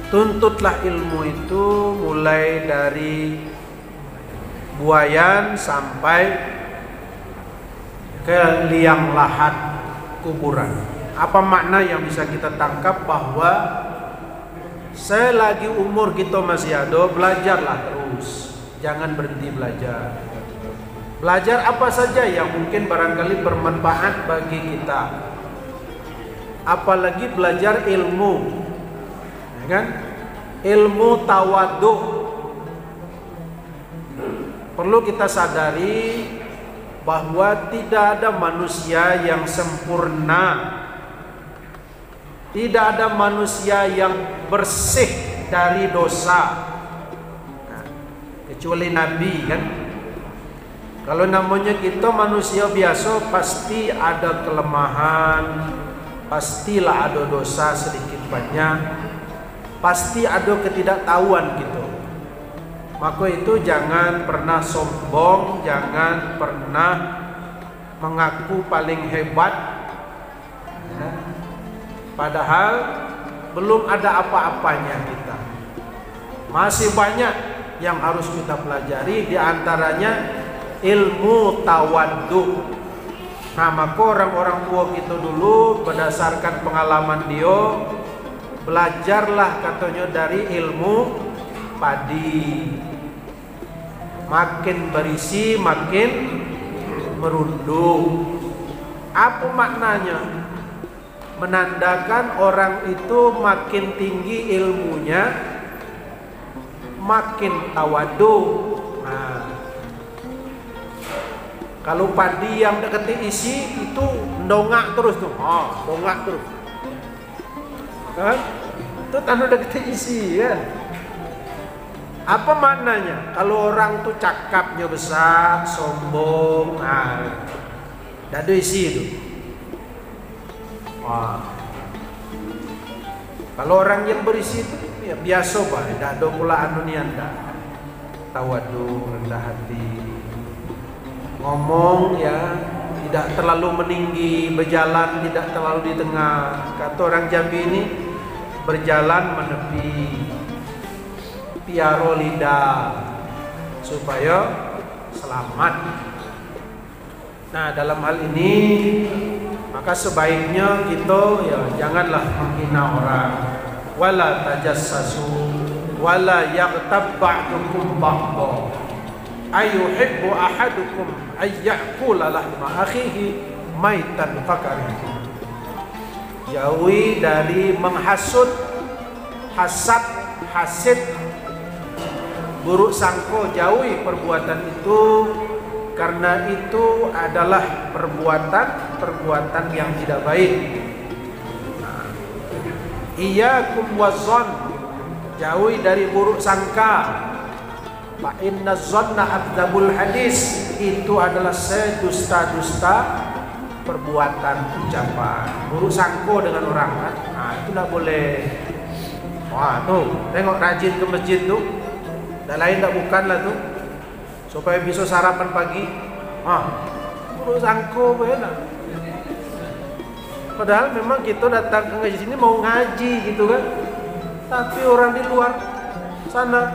tuntutlah ilmu itu mulai dari buayan sampai ke liang lahat kuburan. Apa makna yang bisa kita tangkap? Bahwa selagi umur kita masih ada, belajarlah terus, jangan berhenti belajar. Belajar apa saja yang mungkin barangkali bermanfaat bagi kita, apalagi belajar ilmu, ya kan? Ilmu tawadhu. Perlu kita sadari bahwa tidak ada manusia yang sempurna, tidak ada manusia yang bersih dari dosa, kecuali Nabi, kan? Kalau namanya kita manusia biasa, pasti ada kelemahan, pastilah ada dosa sedikit banyak, pasti ada ketidaktahuan gitu. Maka itu jangan pernah sombong, jangan pernah mengaku paling hebat, ya. Padahal belum ada apa-apanya kita. Masih banyak yang harus kita pelajari, di antaranya ilmu tawadhu. Nah, maka orang-orang tua kita dulu berdasarkan pengalaman dia, belajarlah katanya dari ilmu padi. Makin berisi makin merunduk. Apa maknanya? Menandakan orang itu makin tinggi ilmunya, makin tawadhu. Nah, kalau padi yang deketi isi itu dongak terus tuh, dongak terus, kan? Itu tanda deketi isi, kan? Apa maknanya? Kalau orang tuh cakapnya besar, sombong, dah ada isi itu. Kalau orang yang berisi itu ya biasa bah, dah ada pula anunian dah. Tawadhu, rendah hati. Ngomong ya tidak terlalu meninggi, berjalan tidak terlalu di tengah. Kata orang Jambi ini, berjalan menepi, piaro lidah, supaya selamat. Nah, dalam hal ini maka sebaiknya kita ya janganlah menghina orang. Wala tajassasu wala yaghtab ba'dukum ba'dha. Ayuhibbu ahadukum ayyakula lahma akhihi maitan fakarihtum. Jauhi dari menghasut, hasad, hasid, buruk sangka, jauhi perbuatan itu, karena itu adalah perbuatan yang tidak baik. Iyyakum wazzan, jauhi dari buruk sangka. Fa inna zanna adzabul hadis, itu adalah sedusta-dusta perbuatan, ucapan. Buruk sangka dengan orang, kan? Itu tidak boleh. Wah, tuh, tengok rajin ke masjid tuh. Dan lain tak bukanlah tuh, supaya bisa sarapan pagi. Buruk sangka benar. Padahal memang kita datang ke ngaji sini mau ngaji gitu kan. Tapi orang di luar sana,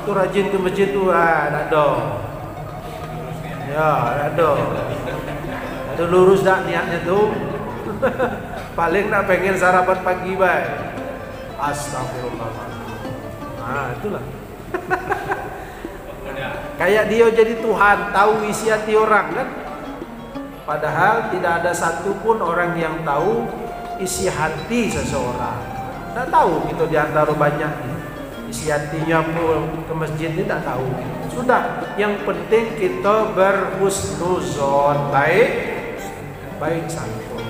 tuh rajin ke masjid tuh, dado. Ya, dado. Dado lurus dah niatnya tuh. Paling nak pengen sarapan pagi baik. Astagfirullah. Itulah. Kayak dia jadi Tuhan, tahu isi hati orang, kan? Padahal tidak ada satupun orang yang tahu isi hati seseorang. Tidak tahu kita diantara banyak isi hatinya pun ke masjid ini tidak tahu. Sudah, yang penting kita berhusnuzon, baik sangka.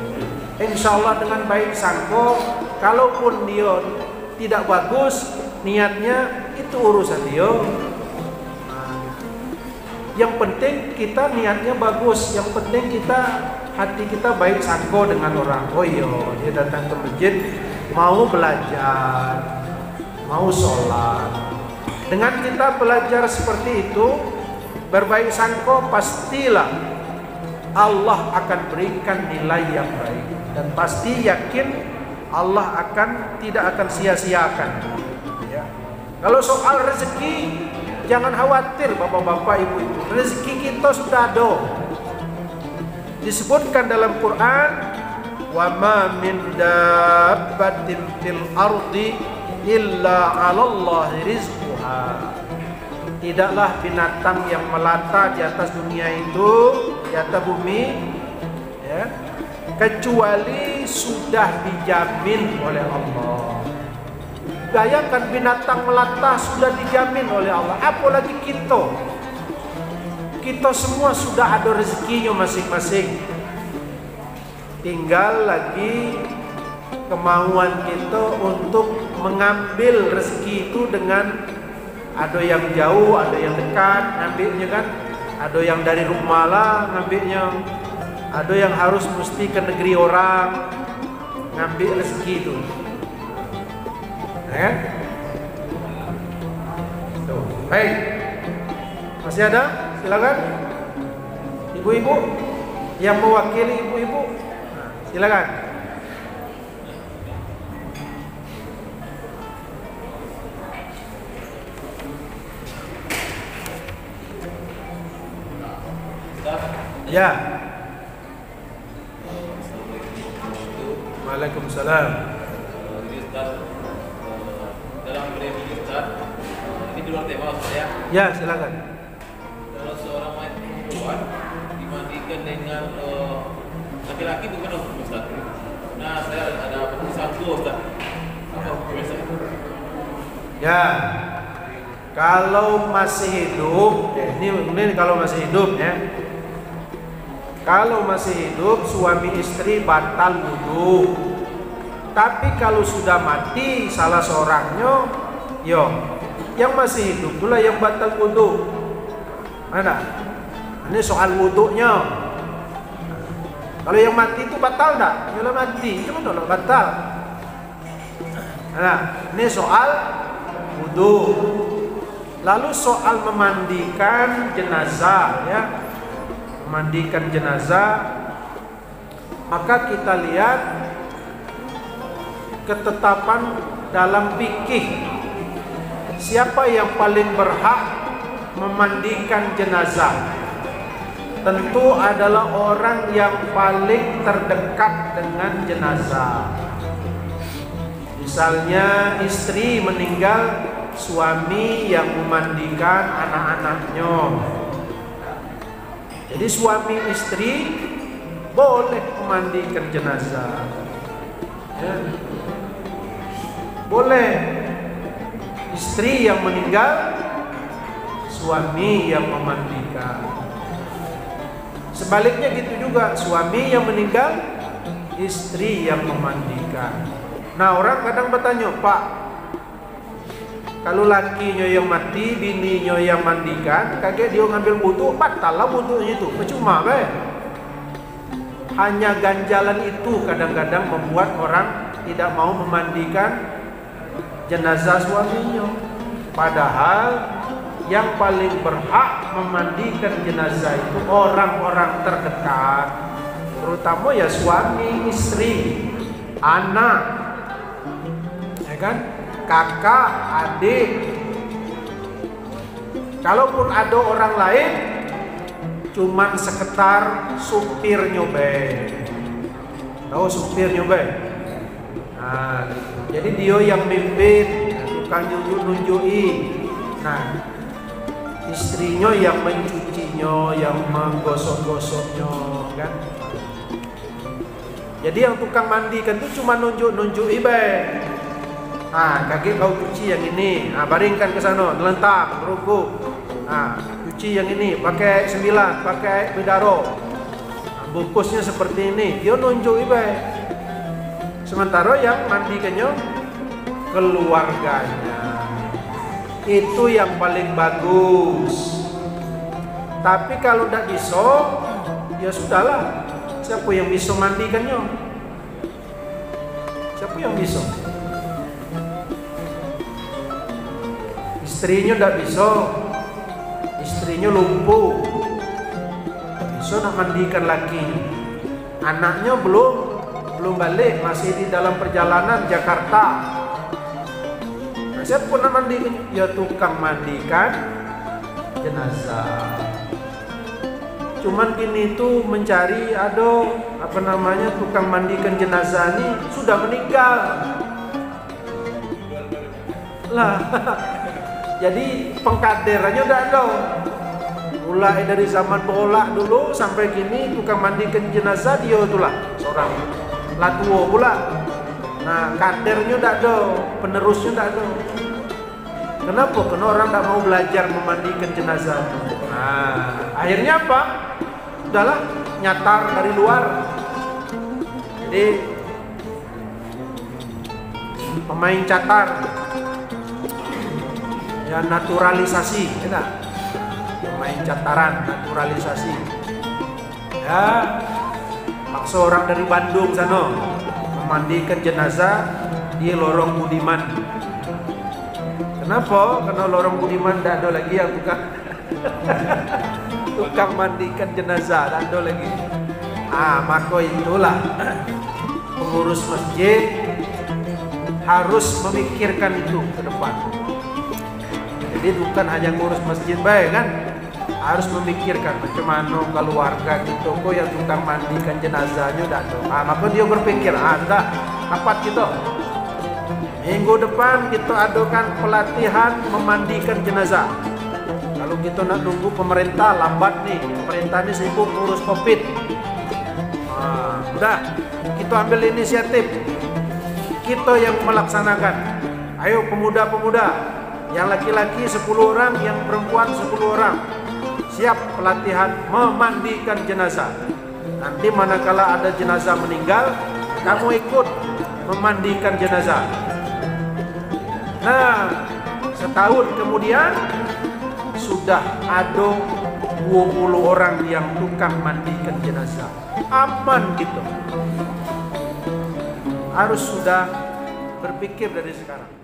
Insya Allah dengan baik sangka, kalaupun dia tidak bagus niatnya, itu urusan dia. Yang penting kita niatnya bagus, yang penting kita hati kita baik sangka dengan orang. Oh iya, dia datang ke masjid mau belajar, mau sholat. Dengan kita belajar seperti itu, berbaik sangka, pastilah Allah akan berikan nilai yang baik. Dan pasti yakin Allah tidak akan sia-siakan. Ya. Kalau soal rezeki, jangan khawatir bapak-bapak, ibu-ibu. Rezeki kita sudah ada. Disebutkan dalam Quran, wa ma min dabbatin fil ardi illa 'alallahi rizquha. Tidaklah binatang yang melata di atas dunia itu, di atas bumi, ya, kecuali sudah dijamin oleh Allah. Bayangkan binatang melata sudah dijamin oleh Allah, apalagi kita. Kita semua sudah ada rezekinya masing-masing. Tinggal lagi kemauan kita untuk mengambil rezeki itu dengan ada yang jauh, ada yang dekat ngambilnya kan. Ada yang dari rumah lah ngambilnya. Ada yang harus mesti ke negeri orang ngambil rezeki itu. Ya. Tuh, baik. Masih ada? Silakan. Ibu-ibu yang mewakili ibu-ibu. Nah, silakan. Ya. Waalaikumsalam. Jadi Ustaz, dalam premi Ustaz, ini di luar tema Ustaz ya. Ya, silakan. Kalau seorang mayat perempuan dimandikan dengan laki-laki bukan Ustaz. Nah, saya ada satu Ustaz. Apa hukumnya Ustaz? Ya. Kalau masih hidup, ini kalau masih hidup ya. Kalau masih hidup, suami istri batal wudu. Tapi kalau sudah mati salah seorangnya, yang masih hidup itulah yang batal wudu. Mana? Ini soal wudunya. Kalau yang mati itu batal enggak? Kalau mati itu mana batal? Nah, ini soal wudu. Lalu soal memandikan jenazah ya. Memandikan jenazah, maka kita lihat ketetapan dalam fikih siapa yang paling berhak memandikan jenazah. Tentu adalah orang yang paling terdekat dengan jenazah. Misalnya istri meninggal, suami yang memandikan anak-anaknya. Jadi suami istri boleh memandikan jenazah. Ya. Boleh. Istri yang meninggal, suami yang memandikan. Sebaliknya gitu juga, suami yang meninggal, istri yang memandikan. Nah, orang kadang bertanya, Pak, kalau lakinya yang mati, bininya yang mandikan, kaget dia ngambil wudu, batal lah wudunya itu, percuma be. Hanya ganjalan itu kadang-kadang membuat orang tidak mau memandikan jenazah suaminya. Padahal yang paling berhak memandikan jenazah itu orang-orang terdekat, terutama ya suami, istri, anak, ya kan? Kakak, adik. Kalaupun ada orang lain, cuman sekedar supir nyobe. Tahu supir nyobe? Nah, jadi dia yang mimpin, tukang nunjuk-nunjuki. Nah, istrinya yang mencucinya, yang menggosok-gosoknya, kan? Jadi yang tukang mandikan itu cuma nunjuk-nunjuki be. Nah, kaki kau cuci yang ini, nah, baringkan ke sana, letak, rukuk. Nah, cuci yang ini, pakai 9, pakai bidaro. Nah, bungkusnya seperti ini, dia nunjuk ibe. Sementara yang mandikannya keluarganya. Itu yang paling bagus. Tapi kalau tidak bisa, ya sudahlah. Siapa yang bisa mandikannya? Siapa yang bisa? Istrinya tidak bisa, istrinya lumpuh, bisa nak mandikan lakinya. Anaknya belum belum balik, masih di dalam perjalanan Jakarta. Nah, saya pernah mandi, ya tukang mandikan jenazah. Cuman kini itu mencari, tukang mandikan jenazah ini sudah meninggal. Lah, jadi pengkaderannya udah ada. Mulai dari zaman bola dulu sampai kini tukang mandikan jenazah dia itulah seorang latuo pula. Nah, kadernya udah ada, penerusnya udah ada. Kenapa? Karena orang tak mau belajar memandikan jenazah. Nah, akhirnya apa? Udahlah, nyatar dari luar. Jadi pemain catar, ya naturalisasi, ya, pemain cataran, naturalisasi. Ya, paksa orang dari Bandung sana memandikan jenazah di Lorong Budiman. Kenapa? Karena Lorong Budiman tidak ada lagi yang tukang mandikan jenazah, tidak ada lagi. Maka itulah pengurus masjid harus memikirkan itu ke depan. Jadi bukan hanya ngurus masjid baik kan, harus memikirkan bagaimana kalau warga gitu kok yang tukang mandikan jenazahnya udah ada. Maka dia berpikir, anda dapat gitu. Minggu depan kita adakan pelatihan memandikan jenazah. Kalau kita nak nunggu pemerintah lambat nih, pemerintah ini sibuk ngurus COVID. Udah, kita ambil inisiatif, kita yang melaksanakan. Ayo pemuda-pemuda, yang laki-laki 10 orang, yang perempuan 10 orang, siap pelatihan memandikan jenazah. Nanti manakala ada jenazah meninggal, kamu ikut memandikan jenazah. Nah, setahun kemudian sudah ada 20 orang yang tukang mandikan jenazah. Aman gitu. Harus sudah berpikir dari sekarang.